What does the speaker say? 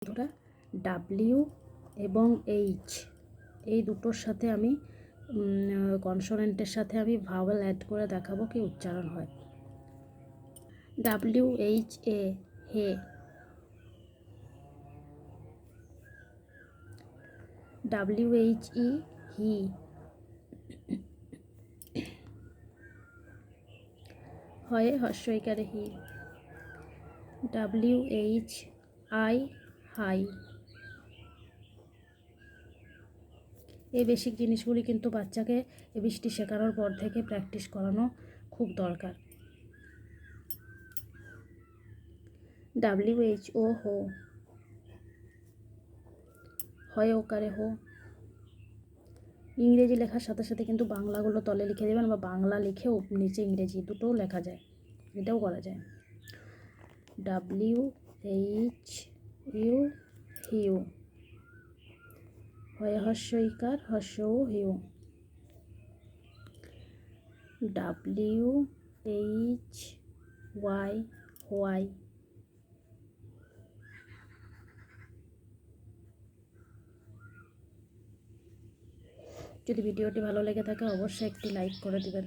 বন্ধুরা, ডাব্লিউ এবং এইচ এই দুটোর সাথে আমি কনসোনেন্টের সাথে আমি ভাওয়েল অ্যাড করে দেখাবো কি উচ্চারণ হয়। WHA হে, WHE হি, হয়ে হস্যইকারে হি, WHI হাই। এই বেসিক জিনিসগুলি কিন্তু বাচ্চাকে এবিসিডি শেখানোর পর থেকে প্র্যাকটিস করানো খুব দরকার। WHO হো, হয় ওকারে হো। ইংরেজি লেখার সাথে সাথে কিন্তু বাংলাগুলো তলে লিখে দেবেন, বা বাংলা লিখেও নিচে ইংরেজি দুটোও লেখা যায়, এটাও করা যায়। WHU হিউ, হয় হস্যইকার হস্যও হিউ। WHY why. যদি ভিডিওটি ভালো লেগে থাকে অবশ্যই একটি লাইক করে দিবেন।